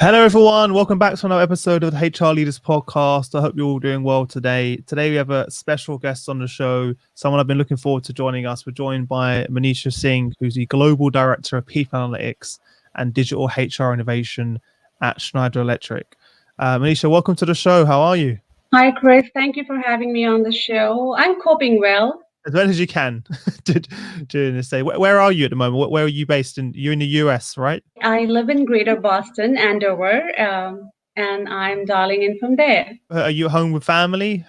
Hello, everyone. Welcome back to another episode of the HR Leaders Podcast. I hope you're all doing well today. Today, we have a special guest on the show, someone I've been looking forward to joining us. We're joined by Manisha Singh, who's the Global Director of People Analytics and Digital HR Innovation at Schneider Electric. Manisha, welcome to the show. How are you? Hi, Chris. Thank you for having me on the show. I'm coping well. As well as you can during this day. Where are you at the moment? Where are you based? You're in the US, right? I live in Greater Boston, Andover, and I'm dialing in from there. Are you at home with family?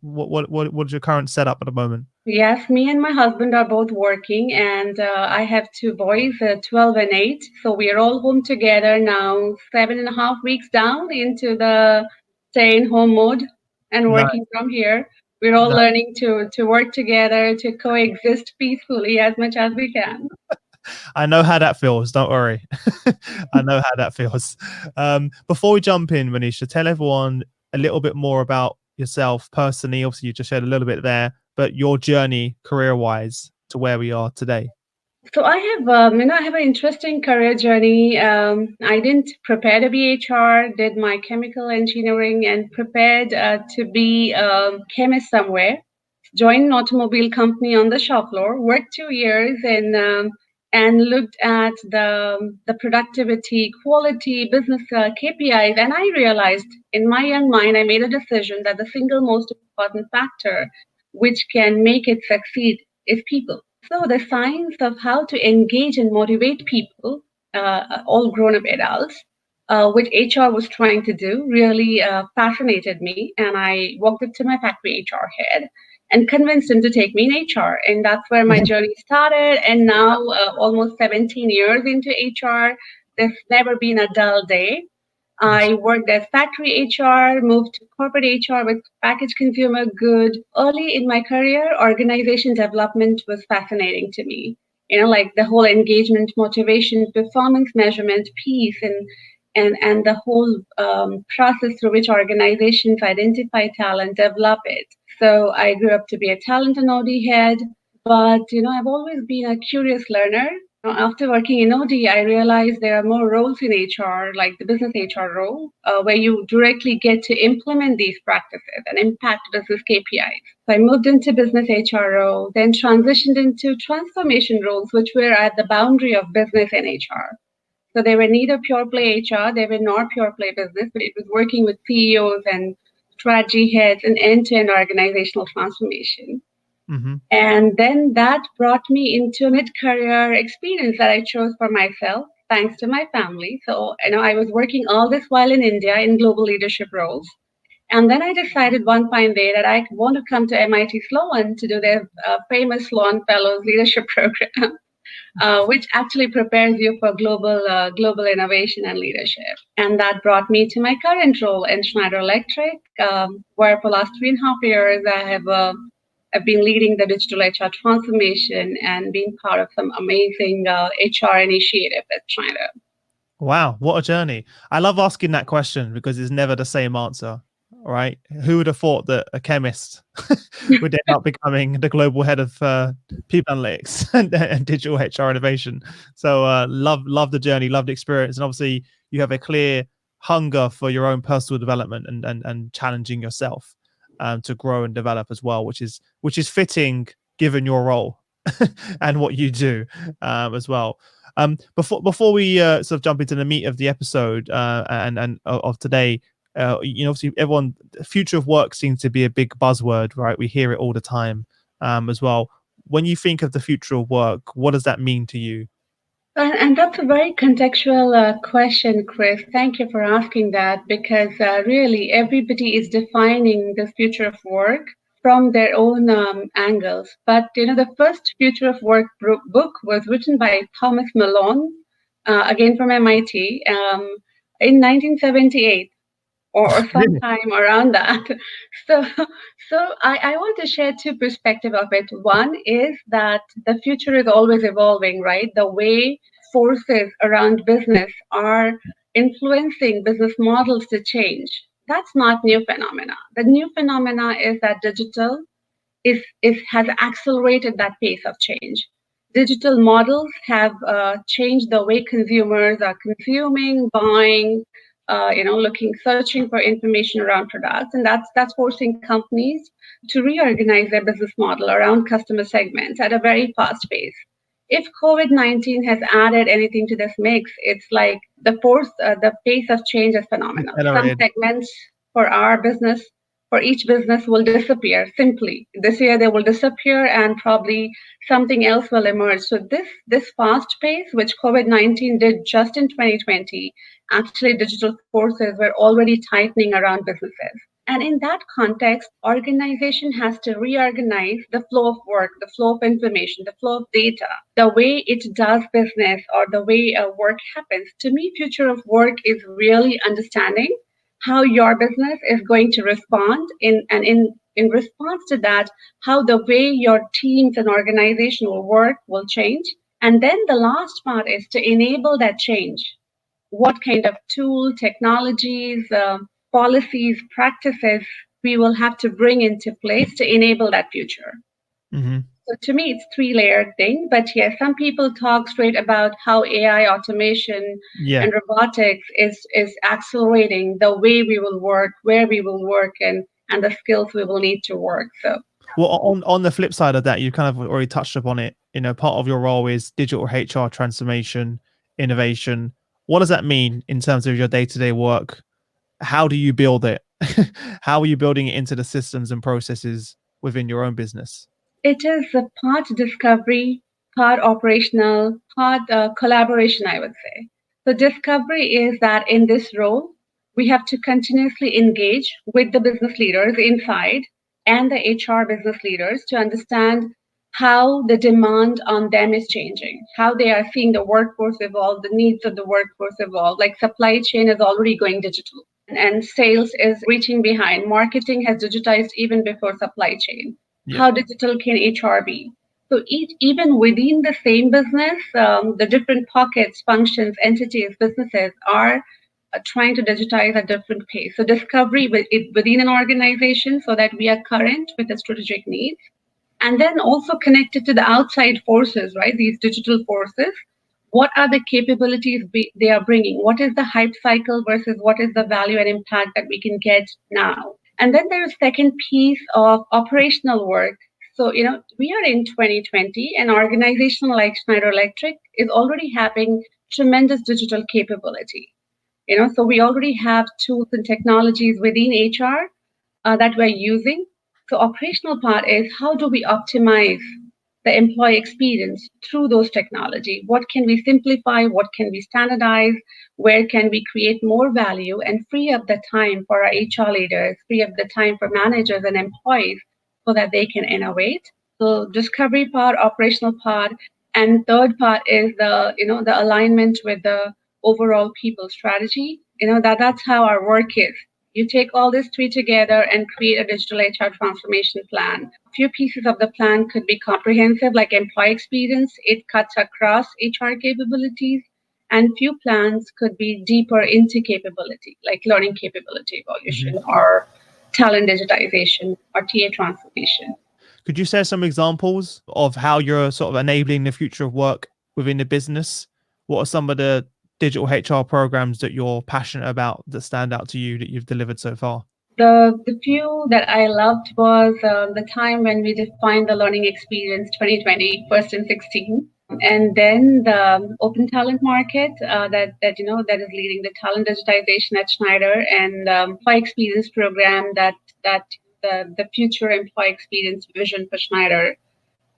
What's your current setup at the moment? Yes, me and my husband are both working, and I have two boys, 12 and 8. So we are all home together now, 7.5 weeks down into the stay-in-home mode and Nice. working from here. We're all Nice. learning to work together, to coexist peacefully as much as we can. I know how that feels. Don't worry. I know how that feels. Before we jump in, Manisha, tell everyone a little bit more about yourself personally. Obviously, you just shared a little bit there, but your journey career-wise to where we are today. So I have an interesting career journey. I didn't prepare to be HR, did my chemical engineering and prepared to be a chemist somewhere. Joined an automobile company on the shop floor, worked 2 years and looked at the productivity, quality, business KPIs. And I realized in my young mind, I made a decision that the single most important factor which can make it succeed is people. So the science of how to engage and motivate people, all grown-up adults, which HR was trying to do, really fascinated me. And I walked up to my factory HR head and convinced him to take me in HR. And that's where my journey started. And now, almost 17 years into HR, there's never been a dull day. I worked as factory HR, moved to corporate HR with packaged consumer good. Early in my career, organization development was fascinating to me. Like the whole engagement, motivation, performance measurement piece, and the whole process through which organizations identify talent, develop it. So I grew up to be a talent and OD head, but I've always been a curious learner. After working in OD, I realized there are more roles in HR, like the business HR role, where you directly get to implement these practices and impact business KPIs. So I moved into business HR role, then transitioned into transformation roles, which were at the boundary of business and HR. So they were neither pure play HR, they were nor pure play business, but it was working with CEOs and strategy heads and end-to-end organizational transformation. Mm-hmm. And then that brought me into a mid-career experience that I chose for myself, thanks to my family. So, I was working all this while in India in global leadership roles. And then I decided one fine day that I want to come to MIT Sloan to do their famous Sloan Fellows Leadership Program, which actually prepares you for global innovation and leadership. And that brought me to my current role in Schneider Electric, where for the last 3.5 years I've been leading the digital HR transformation and being part of some amazing HR initiative at Schneider. Wow, what a journey. I love asking that question because it's never the same answer, right? Who would have thought that a chemist would end up becoming the global head of people analytics and digital HR innovation? So love the journey, love the experience. And obviously you have a clear hunger for your own personal development and challenging yourself to grow and develop as well, which is fitting given your role and what you do as well. Before we sort of jump into the meat of the episode and of today, obviously everyone, future of work seems to be a big buzzword, right? We hear it all the time as well. When you think of the future of work, what does that mean to you? And that's a very contextual question, Chris. Thank you for asking that because really everybody is defining the future of work from their own angles. But the first Future of Work book was written by Thomas Malone, again from MIT, in 1978 or sometime around that. So, so I want to share two perspectives of it. One is that the future is always evolving, right? The way forces around business are influencing business models to change. That's not new phenomena. The new phenomena is that digital has accelerated that pace of change. Digital models have changed the way consumers are consuming, buying, searching for information around products, and that's forcing companies to reorganize their business model around customer segments at a very fast pace. If COVID-19 has added anything to this mix, it's like the pace of change is phenomenal. Some Accelerated. segments for our business, for each business, will disappear simply. This year they will disappear, and probably something else will emerge. So this fast pace, which COVID-19 did just in 2020, actually digital forces were already tightening around businesses. And in that context, organization has to reorganize the flow of work, the flow of information, the flow of data, the way it does business, or the way work happens. To me, future of work is really understanding how your business is going to respond in response to that, how the way your teams and organization will work will change. And then the last part is to enable that change. What kind of tool, technologies, policies, practices we will have to bring into place to enable that future. Hmm. So to me, it's three-layered thing. But yes, some people talk straight about how AI automation Yeah. and robotics is accelerating the way we will work, where we will work, and the skills we will need to work. So Well, on the flip side of that, you kind of already touched upon it. Part of your role is digital HR transformation, innovation. What does that mean in terms of your day-to-day work? How do you build it? How are you building it into the systems and processes within your own business? it is a part discovery, part operational, part collaboration, I would say. So, discovery is that in this role, we have to continuously engage with the business leaders inside and the HR business leaders to understand how the demand on them is changing, how they are seeing the workforce evolve, the needs of the workforce evolve. Like supply chain is already going digital, and sales is reaching behind. Marketing has digitized even before supply chain. Yeah. How digital can HR be? So even within the same business, the different pockets, functions, entities, businesses are trying to digitize at different pace. So discovery within an organization so that we are current with the strategic needs, and then also connected to the outside forces, right? These digital forces. What are the capabilities they are bringing? What is the hype cycle versus what is the value and impact that we can get now? And then there is second piece of operational work. So, we are in 2020, an organization like Schneider Electric is already having tremendous digital capability. So we already have tools and technologies within HR that we're using. So operational part is how do we optimize the employee experience through those technology? What can we simplify? What can we standardize? Where can we create more value and free up the time for our HR leaders, free up the time for managers and employees so that they can innovate? So discovery part, operational part, and third part is the alignment with the overall people strategy. That's how our work is. You take all these three together and create a digital HR transformation plan. A few pieces of the plan could be comprehensive, like employee experience. It cuts across HR capabilities. And few plans could be deeper into capability, like learning capability Mhm. evolution or talent digitization or TA transformation. Could you share some examples of how you're sort of enabling the future of work within the business? What are some of the digital HR programs that you're passionate about that stand out to you that you've delivered so far? The few that I loved was the time when we defined the learning experience 2020, first and 16, and then the open talent market that is leading the talent digitization at Schneider, and employee experience program that the future employee experience vision for Schneider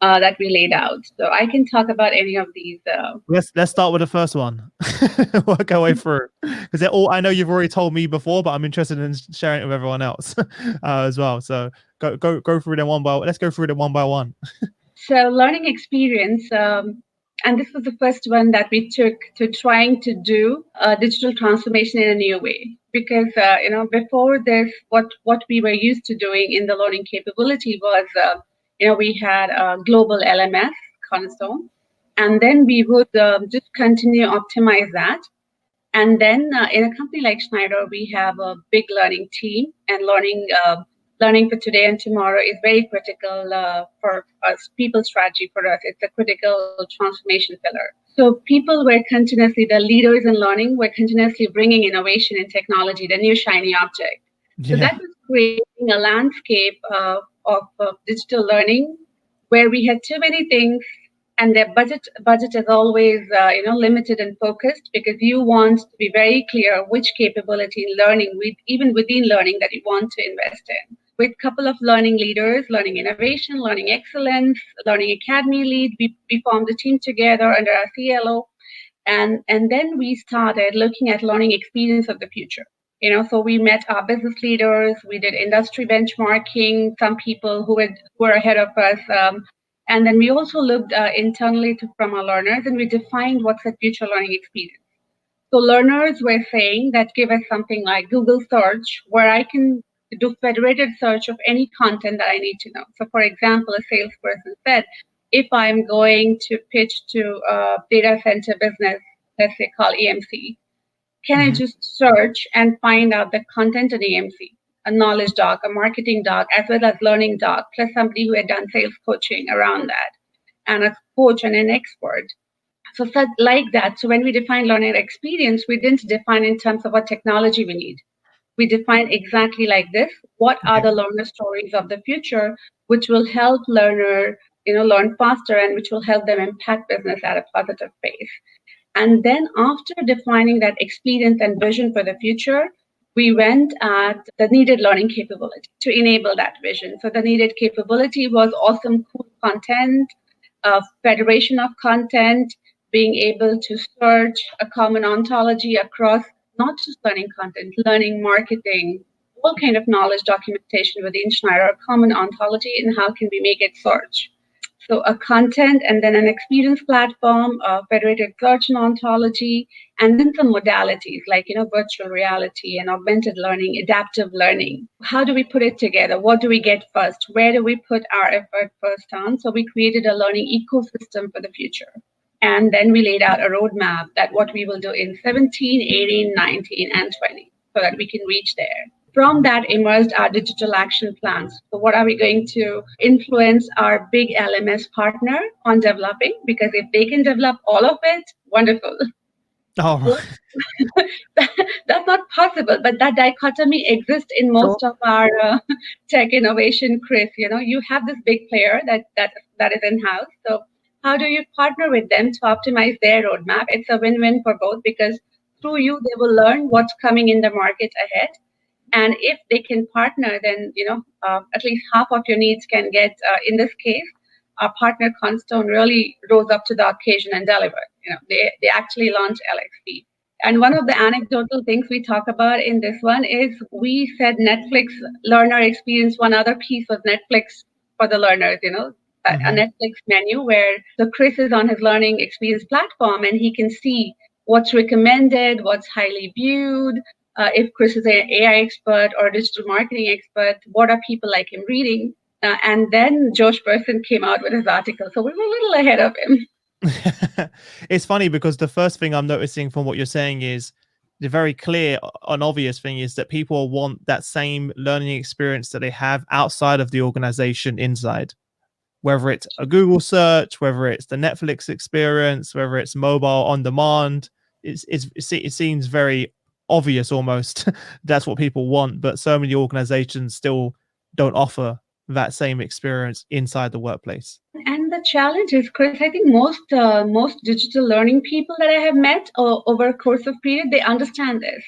that we laid out. So I can talk about any of these. Let's start with the first one. Work our way through because they're all. I know you've already told me before, but I'm interested in sharing it with everyone else as well. So go through them one by. Let's go through them one by one. So learning experience, and this was the first one that we took to trying to do digital transformation in a new way. Because before this, what we were used to doing in the learning capability was, we had a global LMS Cornerstone, and then we would just continue optimize that. And then in a company like Schneider, we have a big learning team, and learning for today and tomorrow is very critical for us. People strategy for us, it's a critical transformation pillar. So people were continuously, the leaders in learning were continuously bringing innovation and technology, the new shiny object. So Yeah. that was creating a landscape of digital learning where we had too many things, and their budget is always limited and focused, because you want to be very clear which capability in learning, even within learning, that you want to invest in. With a couple of learning leaders, learning innovation, learning excellence, learning academy lead, we formed a team together under our CLO, and then we started looking at learning experience of the future. So we met our business leaders, we did industry benchmarking, some people who were ahead of us, and then we also looked internally from our learners, and we defined what's a future learning experience. So learners were saying that give us something like Google search, where I can do federated search of any content that I need to know. So for example, a salesperson said, if I'm going to pitch to a data center business, let's say called EMC, can I Mhm. just search and find out the content in EMC? A knowledge doc, a marketing doc, as well as learning doc, plus somebody who had done sales coaching around that, and a coach and an expert. So like that. So when we define learner experience, we didn't define in terms of what technology we need. We define exactly like this. What are Yeah. the learner stories of the future, which will help learner, learn faster, and which will help them impact business at a positive pace. And then after defining that experience and vision for the future, we went at the needed learning capability to enable that vision. So the needed capability was awesome, cool content, federation of content, being able to search a common ontology across not just learning content, learning, marketing, all kind of knowledge documentation within Schneider, a common ontology, and how can we make it search. So a content and then an experience platform, a federated search and ontology, and then some modalities like virtual reality and augmented learning, adaptive learning. How do we put it together? What do we get first? Where do we put our effort first on? So we created a learning ecosystem for the future. And then we laid out a roadmap that what we will do in 17, 18, 19, and 20 so that we can reach there. From that emerged our digital action plans. So what are we going to influence our big LMS partner on developing? Because if they can develop all of it, wonderful. All right. That's not possible, but that dichotomy exists in Sure. most of our tech innovation, Chris. You have this big player that is in house. So how do you partner with them to optimize their roadmap? It's a win-win for both, because through you they will learn what's coming in the market ahead, and if they can partner, then at least half of your needs can get. In this case, our partner Constone really rose up to the occasion and delivered. They actually launched LXP. And one of the anecdotal things we talk about in this one is we said Netflix learner experience. One other piece was Netflix for the learners. A Mhm. Netflix menu where the Chris is on his learning experience platform and he can see what's recommended, what's highly viewed, if Chris is an AI expert or a digital marketing expert, what are people like him reading? And then Josh Person came out with his article. So we were a little ahead of him. It's funny because the first thing I'm noticing from what you're saying is the very clear and obvious thing is that people want that same learning experience that they have outside of the organization inside, whether it's a Google search, whether it's the Netflix experience, whether it's mobile on demand. It seems very obvious almost that's what people want, but so many organizations still don't offer that same experience inside the workplace. And the challenge is, Chris, I think most digital learning people that I have met over a course of period, they understand this.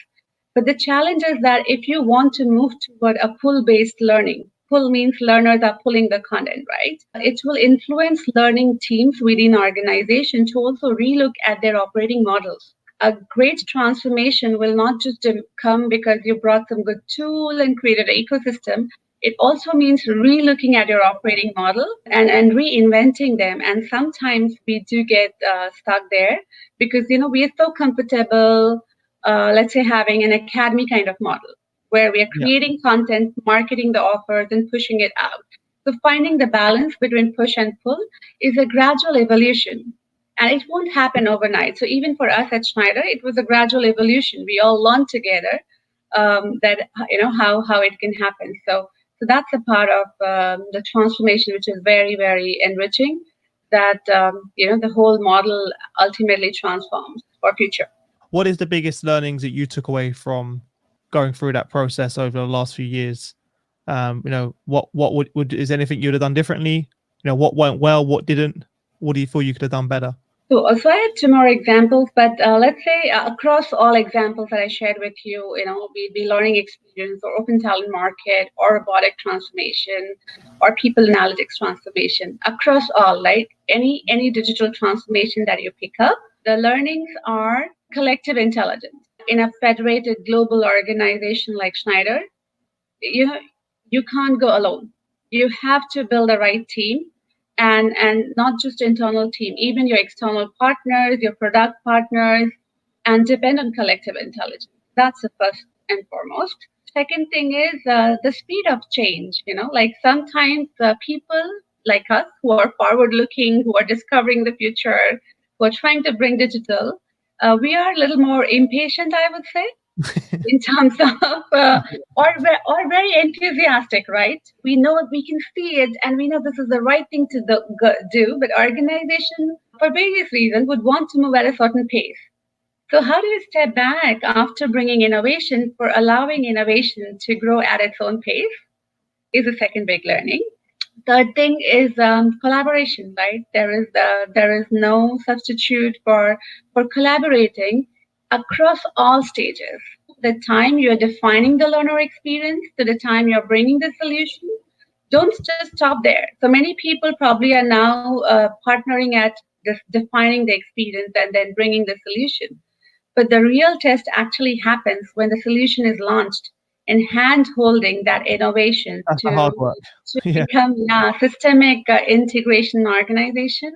But the challenge is that if you want to move toward a pull-based learning, pull means learners are pulling the content, right? It will influence learning teams within organization to also relook at their operating models. A great transformation will not just come because you brought some good tool and created an ecosystem. It also means relooking at your operating model and reinventing them. And sometimes we do get stuck there because we are so comfortable, let's say, having an academy kind of model where we are Yeah. creating content, marketing the offers, and pushing it out. So finding the balance between push and pull is a gradual evolution. And it won't happen overnight. So even for us at Schneider, it was a gradual evolution. We all learned together that how it can happen. So that's a part of the transformation, which is very, very enriching. that the whole model ultimately transforms for future. What is the biggest learnings that you took away from going through that process over the last few years? What would is anything you'd have done differently? What went well, what didn't? What do you feel you could have done better? So I had two more examples, but let's say across all examples that I shared with you, be learning experience or open talent market or robotic transformation or people analytics transformation. Across all, like any digital transformation that you pick up, the learnings are collective intelligence. In a federated global organization like Schneider, you know, you can't go alone. You have to build the right team, and not just internal team, even your external partners, your product partners, and depend on collective intelligence. That's the first and foremost. Second thing is the speed of change. Like sometimes people like us who are forward looking, who are discovering the future, who are trying to bring digital, we are a little more impatient, I would say, in terms of or very enthusiastic, right? We know we can see it and we know this is the right thing to do, but organization for various reasons would want to move at a certain pace. So how do you step back after bringing innovation for allowing innovation to grow at its own pace is a second big learning. Third thing is collaboration, right? There is no substitute for collaborating across all stages. The time you're defining the learner experience to the time you're bringing the solution, don't just stop there. So many people probably are now partnering at defining the experience and then bringing the solution. But the real test actually happens when the solution is launched and hand holding that innovation That's the hard work. to Yeah. become a systemic integration organization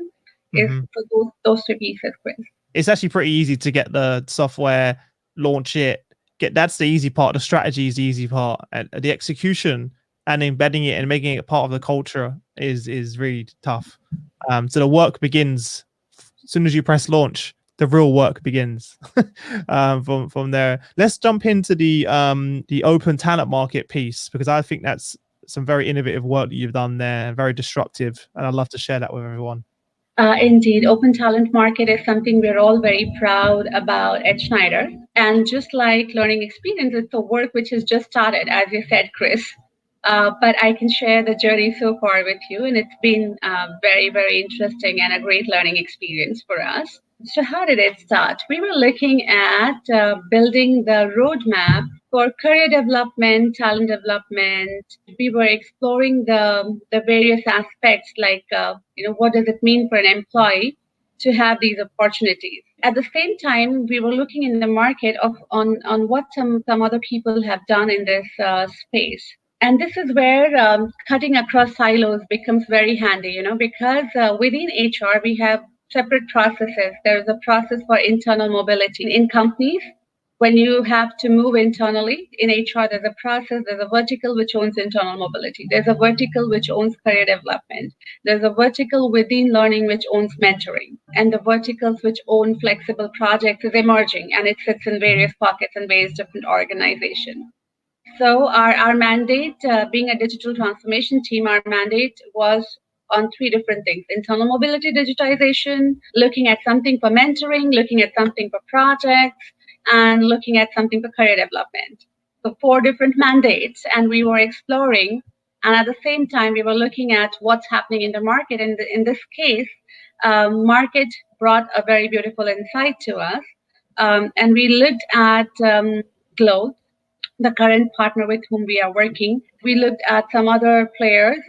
is Hmm. for those two pieces, Chris. It's actually pretty easy to get the software, launch it, that's the easy part. The strategy is the easy part, and the execution and embedding it and making it part of the culture is really tough. So the work begins as soon as you press launch. The real work begins from there. Let's jump into the open talent market piece, because I think that's some very innovative work that you've done there, and very disruptive, and I'd love to share that with everyone. Indeed, open talent market is something we're all very proud about at Schneider. And just like learning experience, it's a work which has just started, as you said, Chris. But I can share the journey so far with you, and it's been very, very interesting and a great learning experience for us. So, how did it start? We were looking at building the roadmap for career development, talent development. We were exploring the various aspects, like what does it mean for an employee to have these opportunities. At the same time, we were looking in the market on what some other people have done in this space. And this is where cutting across silos becomes very handy, because within HR, we have separate processes. There's a process for internal mobility in companies. When you have to move internally in HR, there's a process, there's a vertical which owns internal mobility. There's a vertical which owns career development. There's a vertical within learning which owns mentoring. And the verticals which own flexible projects is emerging, and it sits in various pockets and various different organizations. So our mandate, being a digital transformation team, our mandate was on three different things: internal mobility digitization, looking at something for mentoring, looking at something for projects, and looking at something for career development. So four different mandates, and we were exploring. And at the same time, we were looking at what's happening in the market. And in this case, market brought a very beautiful insight to us. And we looked at Glow, the current partner with whom we are working. We looked at some other players,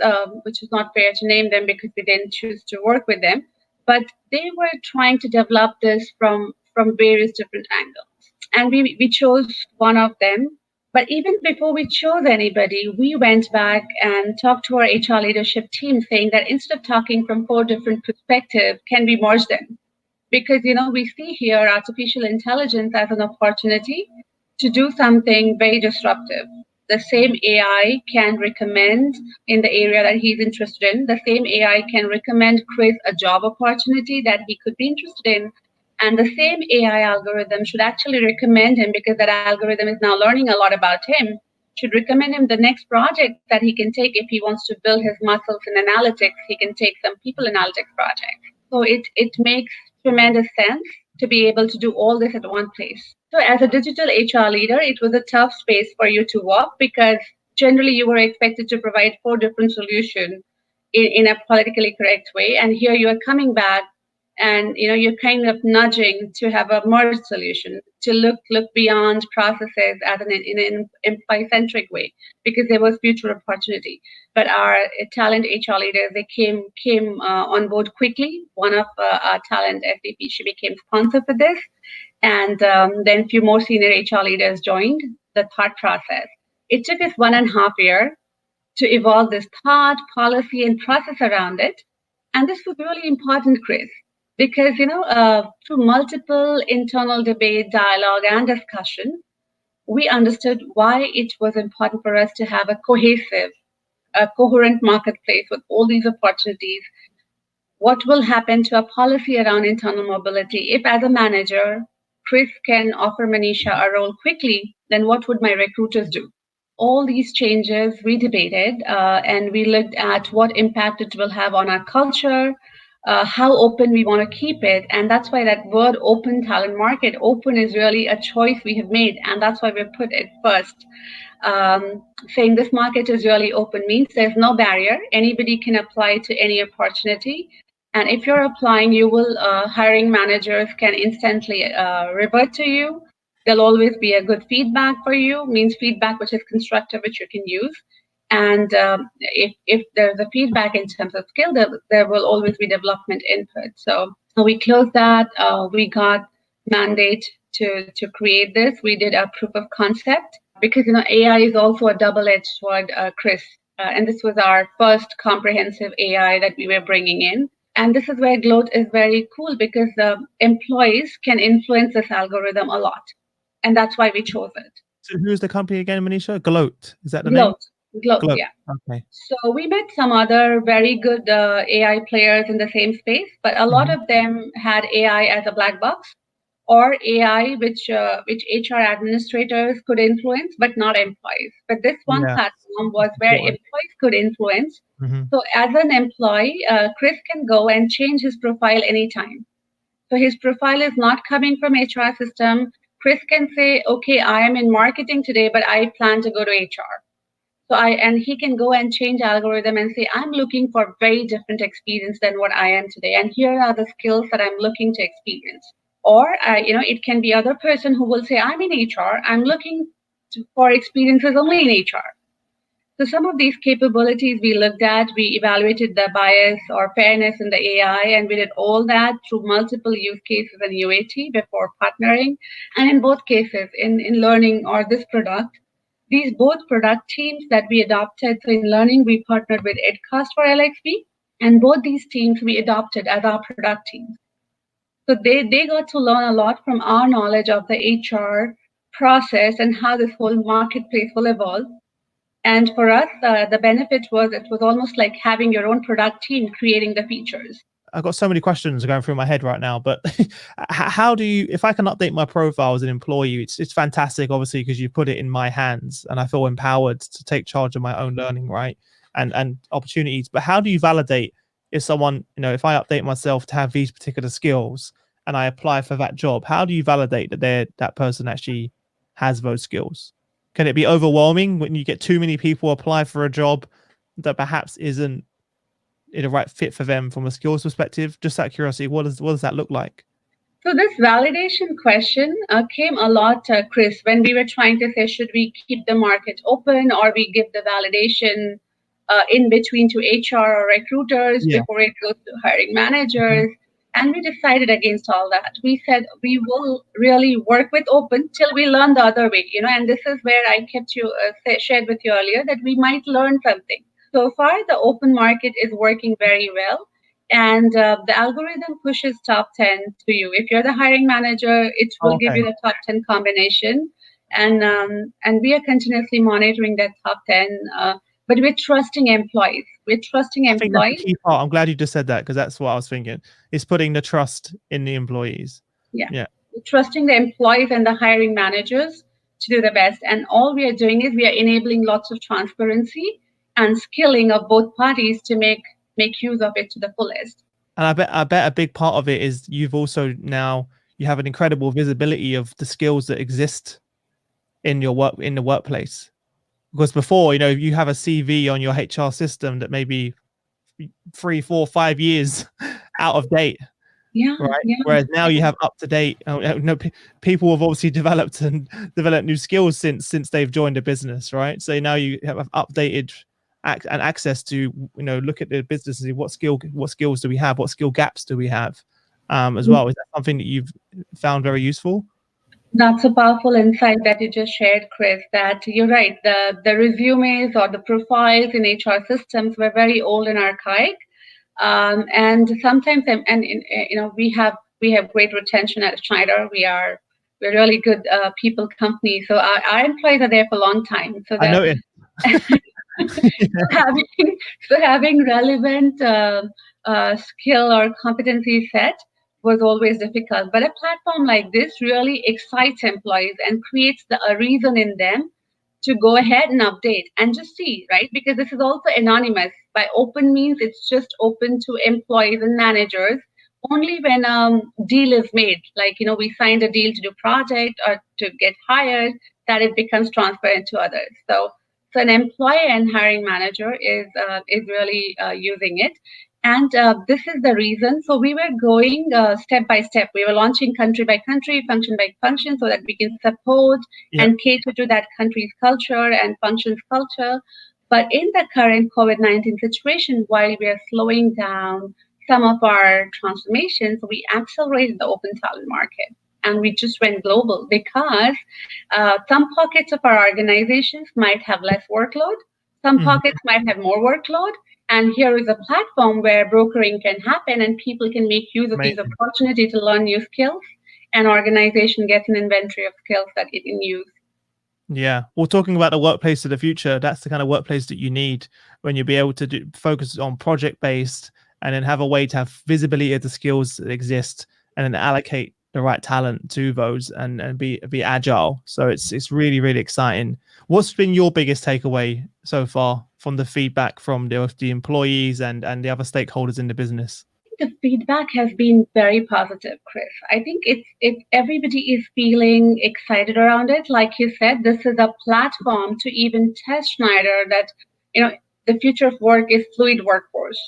which is not fair to name them because we didn't choose to work with them, but they were trying to develop this from various different angles. And we chose one of them. But even before we chose anybody, we went back and talked to our HR leadership team, saying that instead of talking from four different perspectives, can we merge them? Because we see here artificial intelligence as an opportunity to do something very disruptive. The same AI can recommend in the area that he's interested in. The same AI can recommend Chris a job opportunity that he could be interested in. And the same AI algorithm should actually recommend him, because that algorithm is now learning a lot about him, should recommend him the next project that he can take. If he wants to build his muscles in analytics, he can take some people analytics project. So it makes tremendous sense to be able to do all this at one place. So as a digital HR leader, it was a tough space for you to walk because generally you were expected to provide four different solutions in a politically correct way. And here you are coming back and you're kind of nudging to have a merged solution, to look beyond processes as in an employee centric way, because there was future opportunity. But our talent HR leaders, they came on board quickly. One of our talent SVP, she became sponsor for this, and then a few more senior HR leaders joined the thought process. It took us 1.5 years to evolve this thought, policy, and process around it. And this was really important, Chris, because through multiple internal debate, dialogue, and discussion, we understood why it was important for us to have a cohesive, a coherent marketplace with all these opportunities. What will happen to a policy around internal mobility? If as a manager, Chris can offer Manisha a role quickly, then what would my recruiters do? All these changes we debated, and we looked at what impact it will have on our culture, how open we want to keep it. And that's why that word open talent market, open is really a choice we have made. And that's why we put it first. Saying this market is really open means there's no barrier. Anybody can apply to any opportunity. And if you're applying, you will, hiring managers can instantly revert to you. There'll always be a good feedback for you, means feedback which is constructive, which you can use. And if there's a feedback in terms of skill, there will always be development input. So we closed that. We got mandate to create this. We did a proof of concept because AI is also a double-edged sword, Chris. And this was our first comprehensive AI that we were bringing in. And this is where Gloat is very cool because the employees can influence this algorithm a lot. And that's why we chose it. So who's the company again, Manisha? Gloat. Is that the Gloat. name? Gloat, yeah. Okay. So we met some other very good AI players in the same space, but a lot of them had AI as a black box or AI which HR administrators could influence, but not employees. But this one platform was where employees could influence. So as an employee, Chris can go and change his profile anytime. So his profile is not coming from HR system. Chris can say, okay, I am in marketing today, but I plan to go to HR. And he can go and change algorithm and say, I'm looking for very different experience than what I am today. And here are the skills that I'm looking to experience. Or, it can be other person who will say, I'm in HR. I'm looking for experiences only in HR. So some of these capabilities we looked at, we evaluated the bias or fairness in the AI, and we did all that through multiple use cases and UAT before partnering. And in both cases, in learning or this product, these both product teams that we adopted. So in learning, we partnered with EdCast for LXP, and both these teams we adopted as our product teams. So they got to learn a lot from our knowledge of the HR process and how this whole marketplace will evolve. And for us, the benefit was it was almost like having your own product team creating the features. I've got so many questions going through my head right now, but how do you, if I can update my profile as an employee, it's fantastic, obviously, because you put it in my hands and I feel empowered to take charge of my own learning, right? And opportunities. But how do you validate if someone, if I update myself to have these particular skills and I apply for that job, how do you validate that that person actually has those skills? Can it be overwhelming when you get too many people apply for a job that perhaps isn't the right fit for them from a skills perspective? Just out of curiosity, what does that look like? So this validation question came a lot, Chris, when we were trying to say, should we keep the market open or we give the validation in between to HR or recruiters before it goes to hiring managers? And we decided against all that. We said we will really work with open till we learn the other way, and this is where I shared with you earlier that we might learn something. So far, the open market is working very well. And the algorithm pushes top 10 to you. If you're the hiring manager, it will give you the top 10 combination. And we are continuously monitoring that top 10. But we're trusting employees. We're trusting employees. I think that's the key part. I'm glad you just said that because that's what I was thinking. It's putting the trust in the employees. Yeah. Trusting the employees and the hiring managers to do the best. And all we are doing is we are enabling lots of transparency and skilling of both parties to make use of it to the fullest. And I bet a big part of it is you've also now you have an incredible visibility of the skills that exist in your work in the workplace. Because before, you have a CV on your HR system that may be 3, 4, 5 years out of date, Yeah, right? yeah. Whereas now you have up to date. People have obviously developed new skills since they've joined a business, right? So now you have updated and access to look at the business and see what skills do we have, what skill gaps do we have, as well. Is that something that you've found very useful? That's a powerful insight that you just shared, Chris, that you're right. The resumes or the profiles in HR systems were very old and archaic. And sometimes, we have great retention at Schneider. We're really good people company. So our employees are there for a long time. So I the noticed. having having relevant skill or competency set was always difficult. But a platform like this really excites employees and creates a reason in them to go ahead and update and just see, right? Because this is also anonymous. By open means it's just open to employees and managers only when deal is made. Like, we signed a deal to do project or to get hired, that it becomes transparent to others. So an employee and hiring manager is really using it. And this is the reason. So we were going step by step. We were launching country by country, function by function, so that we can support and cater to that country's culture and function's culture. But in the current COVID-19 situation, while we are slowing down some of our transformations, we accelerated the open talent market. And we just went global because some pockets of our organizations might have less workload, some pockets might have more workload. And here is a platform where brokering can happen and people can make use of these opportunities to learn new skills, and organization gets an inventory of skills that it can use. Yeah. Well, talking about the workplace of the future, that's the kind of workplace that you need when you'll be able to focus on project based and then have a way to have visibility of the skills that exist and then allocate the right talent to those and be agile. So it's really, really exciting. What's been your biggest takeaway so far from the feedback from the employees and the other stakeholders in the business? The feedback has been very positive, Chris. I think if everybody is feeling excited around it, like you said, this is a platform to even test Schneider that the future of work is fluid workforce.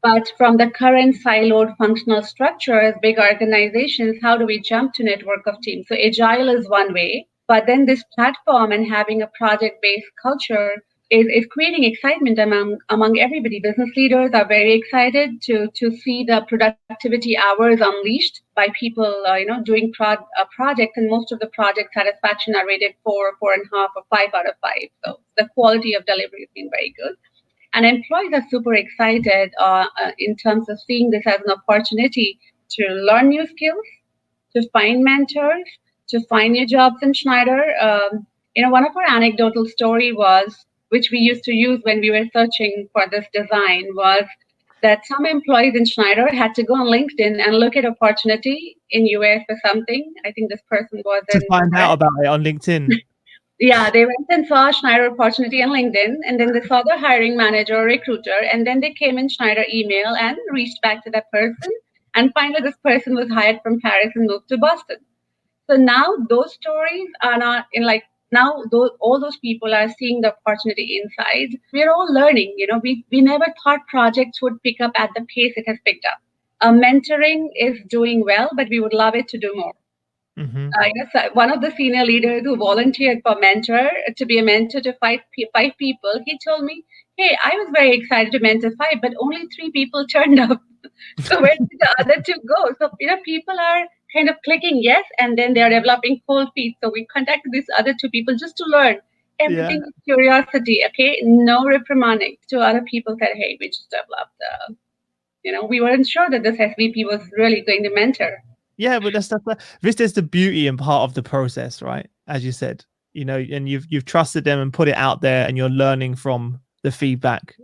But from the current siloed functional structures, big organizations, how do we jump to network of teams? So agile is one way, but then this platform and having a project-based culture is creating excitement among everybody. Business leaders are very excited to see the productivity hours unleashed by people, doing projects, and most of the project satisfaction are rated 4, 4.5, or 5 out of 5. So the quality of delivery has been very good. And employees are super excited in terms of seeing this as an opportunity to learn new skills, to find mentors, to find new jobs in Schneider. One of our anecdotal story was, which we used to use when we were searching for this design, was that some employees in Schneider had to go on LinkedIn and look at opportunity in US for something. I think this person was to find out about it on LinkedIn. Yeah, they went and saw Schneider opportunity on LinkedIn, and then they saw the hiring manager or recruiter, and then they came in Schneider email and reached back to that person. And finally, this person was hired from Paris and moved to Boston. So now those stories are not now all those people are seeing the opportunity inside. We're all learning. We never thought projects would pick up at the pace it has picked up. Mentoring is doing well, but we would love it to do more. One of the senior leaders who volunteered for to be a mentor to five people, he told me, "Hey, I was very excited to mentor 5, but only 3 people turned up. So where did the other 2 go?" So people are kind of clicking yes, and then they are developing cold feet. So we contacted these other 2 people just to learn. Everything with curiosity, okay? No reprimanding. 2 other people said, "Hey, we just developed. We weren't sure that this SVP was really going to mentor." Yeah, but this is the beauty and part of the process, right? As you said, and you've trusted them and put it out there, and you're learning from the feedback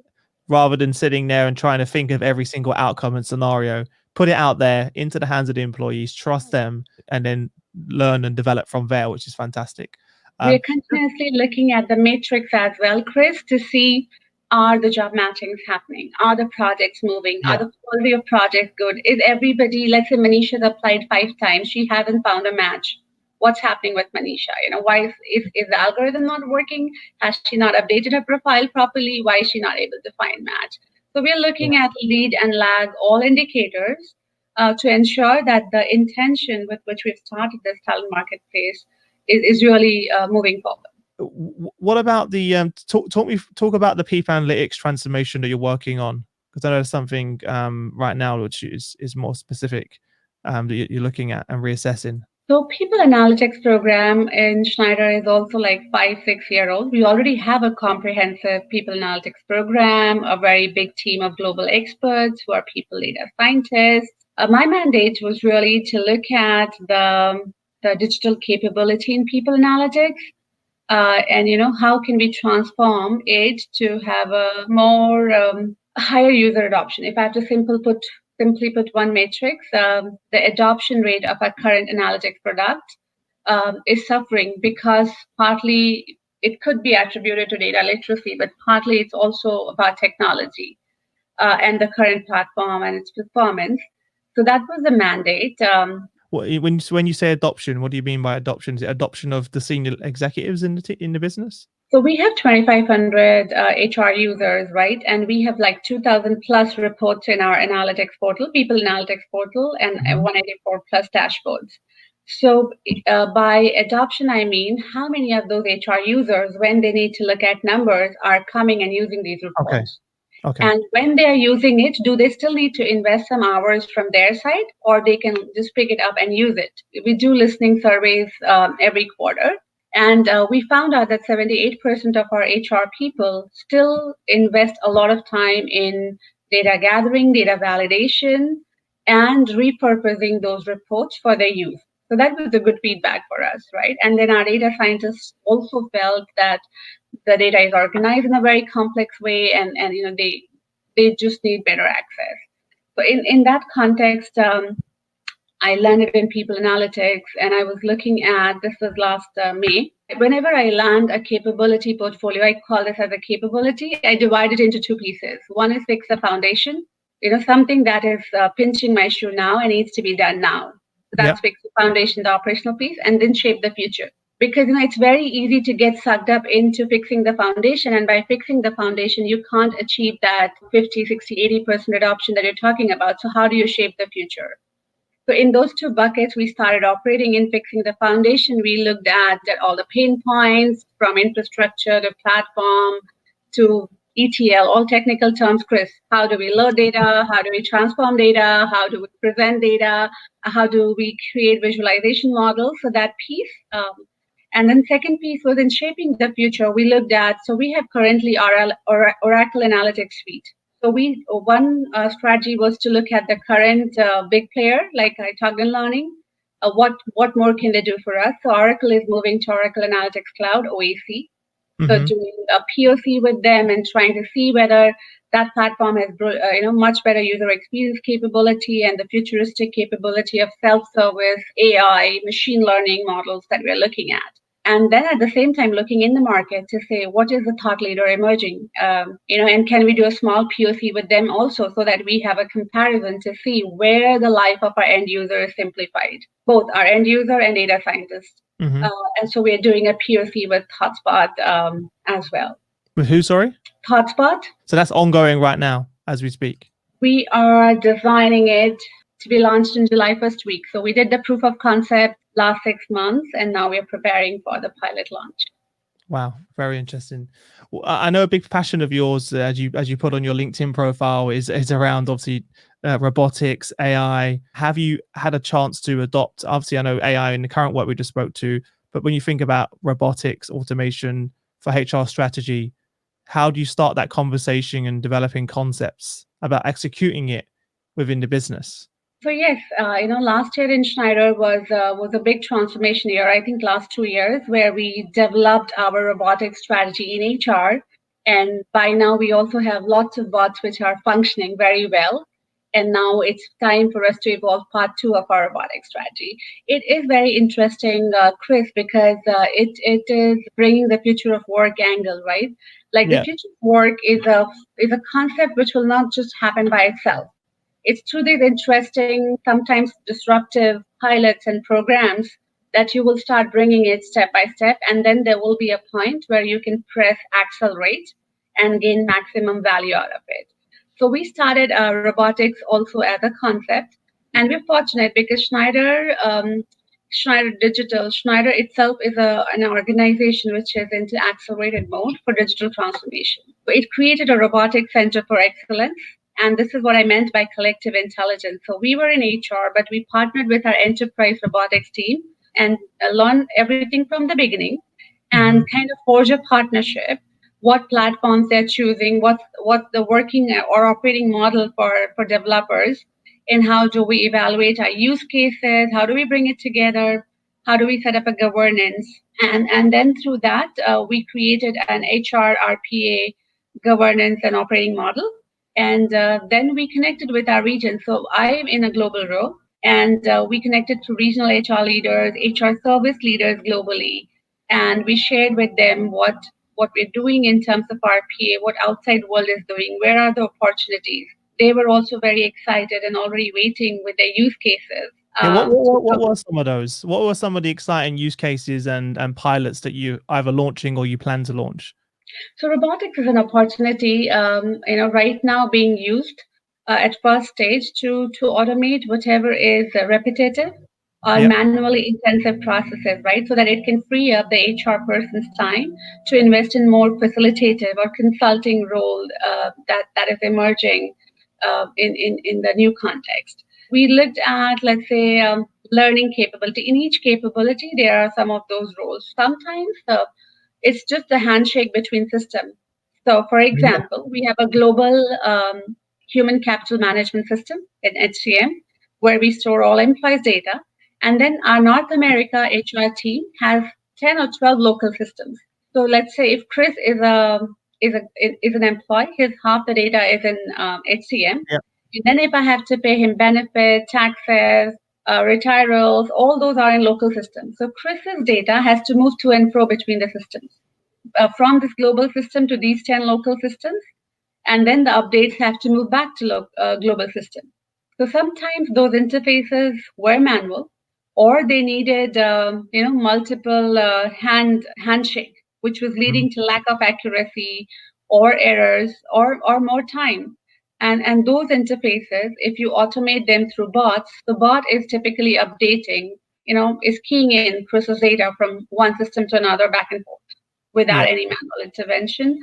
rather than sitting there and trying to think of every single outcome and scenario. Put it out there into the hands of the employees, trust them, and then learn and develop from there, which is fantastic. We're continuously looking at the matrix as well, Chris, to see, are the job matchings happening? Are the projects moving? Are the quality of projects good? Is everybody, let's say Manisha's applied 5 times, she hasn't found a match. What's happening with Manisha? Why is the algorithm not working? Has she not updated her profile properly? Why is she not able to find match? So we're looking at lead and lag, all indicators, to ensure that the intention with which we've started this talent marketplace is really moving forward. What about the talk about the people analytics transformation that you're working on? Because I know there's something right now which is more specific that you're looking at and reassessing. So people analytics program in Schneider is also like 5-6 year old. We already have a comprehensive people analytics program, a very big team of global experts who are people data scientists. My mandate was really to look at the digital capability in people analytics, and how can we transform it to have a more higher user adoption. If I have to simply put one matrix, the adoption rate of our current analytics product is suffering because partly it could be attributed to data literacy, but partly it's also about technology and the current platform and its performance. So that was the mandate. When you say adoption, what do you mean by adoption? Is it adoption of the senior executives in the business? So we have 2,500 HR users, right? And we have like 2,000 plus reports in our analytics portal, people analytics portal, and 184 plus dashboards. So by adoption, I mean how many of those HR users, when they need to look at numbers, are coming and using these reports. Okay. And when they're using it, do they still need to invest some hours from their side, or they can just pick it up and use it? We do listening surveys every quarter. And we found out that 78% of our HR people still invest a lot of time in data gathering, data validation, and repurposing those reports for their use. So that was a good feedback for us, right? And then our data scientists also felt that the data is organized in a very complex way, and they just need better access. So in that context, I landed in people analytics, and I was looking at, this was last May. Whenever I land a capability portfolio, I call this as a capability. I divide it into two pieces. One is fix the foundation, something that is pinching my shoe now and needs to be done now. So that's fix the foundation, the operational piece, and then shape the future. Because it's very easy to get sucked up into fixing the foundation, and by fixing the foundation, you can't achieve that 50, 60, 80% adoption that you're talking about. So how do you shape the future? So in those two buckets, we started operating in fixing the foundation. We looked at all the pain points, from infrastructure to platform to ETL, all technical terms, Chris. How do we load data? How do we transform data? How do we present data? How do we create visualization models? So that piece. And then second piece was in shaping the future. We looked at, so we have currently our Oracle Analytics Suite. So one strategy was to look at the current big player, like Toggle Learning. What more can they do for us? So Oracle is moving to Oracle Analytics Cloud, OAC. So doing a POC with them and trying to see whether that platform has much better user experience capability and the futuristic capability of self-service, AI, machine learning models that we're looking at. And then at the same time, looking in the market to say, what is the thought leader emerging? And can we do a small POC with them also, so that we have a comparison to see where the life of our end user is simplified, both our end user and data scientists. And so we're doing a POC with Hotspot as well. With who, sorry? Hotspot. So that's ongoing right now as we speak. We are designing it to be launched in July first week. So we did the proof of concept last 6 months, and now we're preparing for the pilot launch. Wow, very interesting. Well, I know a big passion of yours, as you put on your LinkedIn profile, is around obviously robotics, AI. Have you had a chance to adopt? Obviously, I know AI in the current work we just spoke to, but when you think about robotics, automation for HR strategy, how do you start that conversation and developing concepts about executing it within the business? So yes, last year in Schneider was a big transformation year. I think last 2 years, where we developed our robotics strategy in HR, and by now we also have lots of bots which are functioning very well. and now it's time for us to evolve part two of our robotic strategy. It is very interesting, Chris, because it is bringing the future of work angle, right? Like the Yeah. future of work is a concept which will not just happen by itself. It's through these interesting, sometimes disruptive pilots and programs that you will start bringing it step by step. And then there will be a point where you can press accelerate and gain maximum value out of it. So we started robotics also as a concept. And we're fortunate because Schneider Digital, Schneider itself is an organization which is into accelerated mode for digital transformation. So it created a robotic center for excellence. And this is what I meant by collective intelligence. So we were in HR, but we partnered with our enterprise robotics team and learned everything from the beginning and Hmm. kind of forge a partnership. What platforms they're choosing, what's the working or operating model for developers, and how do we evaluate our use cases? How do we bring it together? How do we set up a governance? And then through that, we created an HR RPA governance and operating model. And then we connected with our region. So I'm in a global role, and we connected to regional HR leaders, HR service leaders globally, and we shared with them what we're doing in terms of RPA, what outside world is doing, where are the opportunities. They were also very excited and already waiting with their use cases. Yeah. What, what So what what were some of those? What were some of the exciting use cases and pilots that you either launching or you plan to launch? So robotics is an opportunity, right now being used at first stage to automate whatever is repetitive or Yep. manually intensive processes, right? So that it can free up the HR person's time to invest in more facilitative or consulting role that is emerging in the new context. We looked at, let's say, learning capability. In each capability, there are some of those roles. Sometimes it's just a handshake between systems. So, for Yeah. example, we have a global human capital management system in HCM where we store all employees' data. And then our North America HR team has 10 or 12 local systems. So let's say if Chris is an employee, his half the data is in HCM. Yeah. And then if I have to pay him benefits, taxes, retirals, all those are in local systems. So Chris's data has to move to and fro between the systems, from this global system to these 10 local systems, and then the updates have to move back to global system. So sometimes those interfaces were manual, or they needed multiple handshake, which was Mhm. leading to lack of accuracy or errors or more time. And those interfaces, if you automate them through bots, the bot is typically updating, is keying in process data from one system to another back and forth without Yeah. any manual intervention.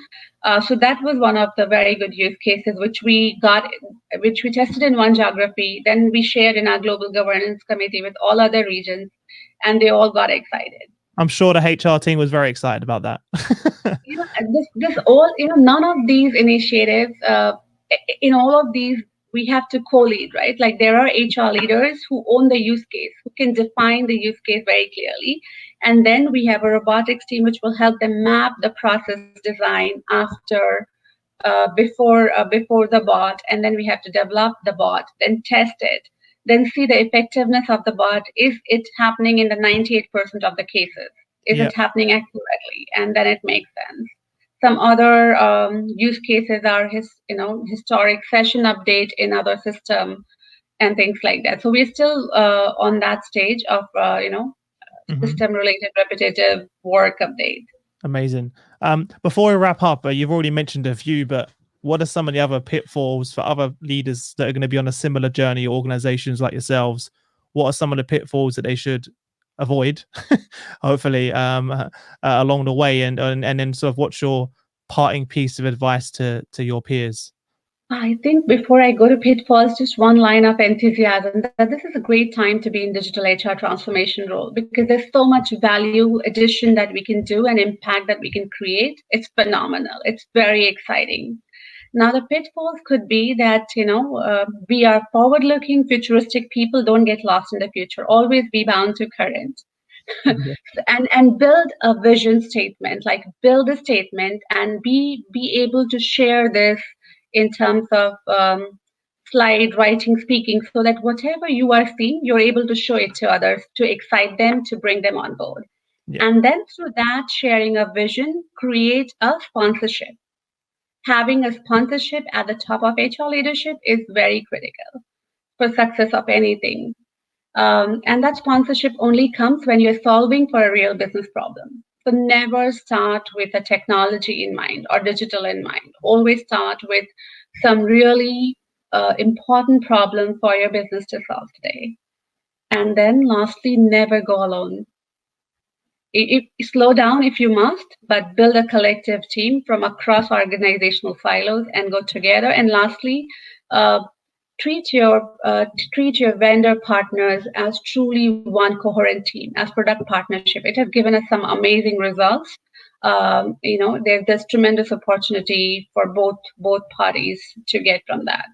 So that was one of the very good use cases, which we tested in one geography. Then we shared in our global governance committee with all other regions, and they all got excited. I'm sure the HR team was very excited about that. And this all, none of these initiatives, in all of these, we have to co-lead, right? Like there are HR leaders who own the use case, who can define the use case very clearly. And then we have a robotics team which will help them map the process design after, before the bot, and then we have to develop the bot, then test it, then see the effectiveness of the bot. Is it happening in the 98% of the cases? Is Yeah. it happening accurately? And then it makes sense. Some other use cases are historic session update in other system and things like that. So we're still on that stage of Mhm. system related repetitive work update. Amazing. Before we wrap up, you've already mentioned a few, but what are some of the other pitfalls for other leaders that are going to be on a similar journey, or organizations like yourselves? What are some of the pitfalls that they should avoid, hopefully, along the way? And then sort of what's your parting piece of advice to your peers? I think before I go to pitfalls, just one line of enthusiasm that this is a great time to be in digital HR transformation role because there's so much value addition that we can do and impact that we can create. It's phenomenal. It's very exciting. Now, the pitfalls could be that, we are forward looking, futuristic people, don't get lost in the future, always be bound to current. Yeah. And build a vision statement, like build a statement and be able to share this in terms of slide, writing, speaking, so that whatever you are seeing, you're able to show it to others, to excite them, to bring them on board. Yeah. And then through that, sharing a vision, create a sponsorship. Having a sponsorship at the top of HR leadership is very critical for success of anything. And that sponsorship only comes when you're solving for a real business problem. So never start with a technology in mind or digital in mind. Always start with some really important problem for your business to solve today. And then lastly, never go alone. Slow down if you must, but build a collective team from across organizational silos and go together. And lastly, uh, treat your vendor partners as truly one coherent team, as product partnership. It has given us some amazing results. There's tremendous opportunity for both parties to get from that.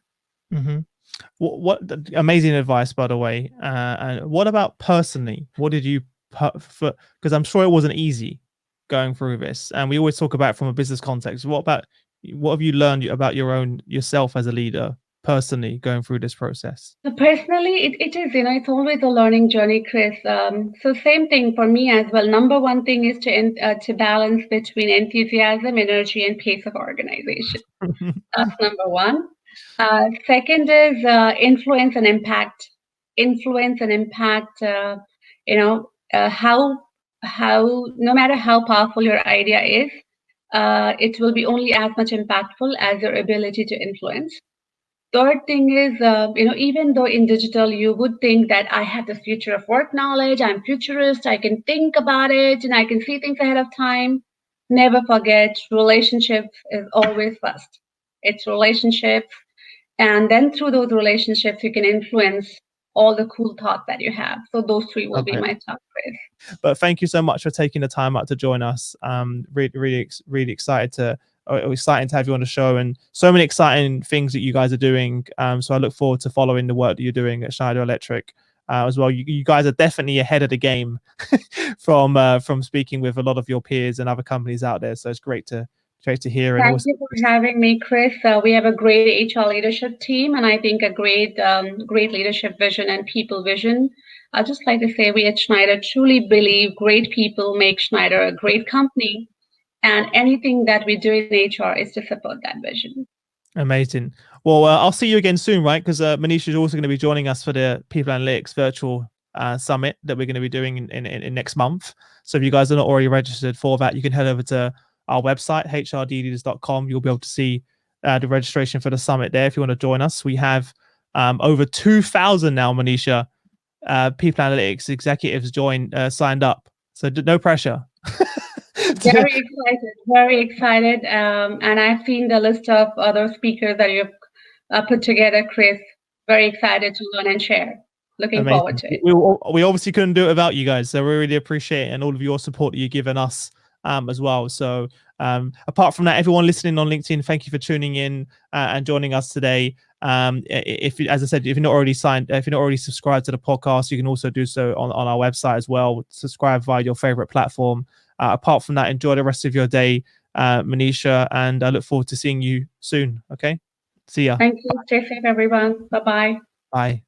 Mm-hmm. What amazing advice, by the way. And what about personally? What did you put? Because I'm sure it wasn't easy going through this, and we always talk about it from a business context. What have you learned about yourself as a leader personally going through this process? So personally, it is, it's always a learning journey, Chris. So same thing for me as well. Number one thing is to balance between enthusiasm, energy, and pace of organization. That's number one. Second is influence and impact. Influence and impact. How no matter how powerful your idea is, it will be only as much impactful as your ability to influence. Third thing is, even though in digital you would think that I have the future of work knowledge, I'm futurist, I can think about it, and I can see things ahead of time. Never forget, relationships is always first. It's relationships, and then through those relationships, you can influence all the cool thoughts that you have. So those three will be my top three. But thank you so much for taking the time out to join us. Really excited to. Exciting to have you on the show, and so many exciting things that you guys are doing. So I look forward to following the work that you're doing at Schneider Electric as well. You guys are definitely ahead of the game from speaking with a lot of your peers and other companies out there. So it's great to hear. Thank you for having me, Chris. We have a great HR leadership team, and I think a great leadership vision and people vision. I'd just like to say we at Schneider truly believe great people make Schneider a great company. And anything that we do in HR is to support that vision. Amazing. Well, I'll see you again soon, right? Because Manisha is also going to be joining us for the People Analytics virtual summit that we're going to be doing in next month. So if you guys are not already registered for that, you can head over to our website, hrdleaders.com. You'll be able to see the registration for the summit there if you want to join us. We have over 2,000 now, Manisha, People Analytics executives signed up. So no pressure. Very excited. And I've seen the list of other speakers that you've put together, Chris. Very excited to learn and share. Looking forward to it. We obviously couldn't do it without you guys, so we really appreciate it, and all of your support that you've given us as well. So apart from that, everyone listening on LinkedIn, thank you for tuning in and joining us today. As I said, if you're not already subscribed to the podcast, you can also do so on our website as well. Subscribe via your favorite platform. Apart from that, enjoy the rest of your day, Manisha, and I look forward to seeing you soon. Okay, see ya. Thank you. Stay safe, everyone. Bye-bye. Bye.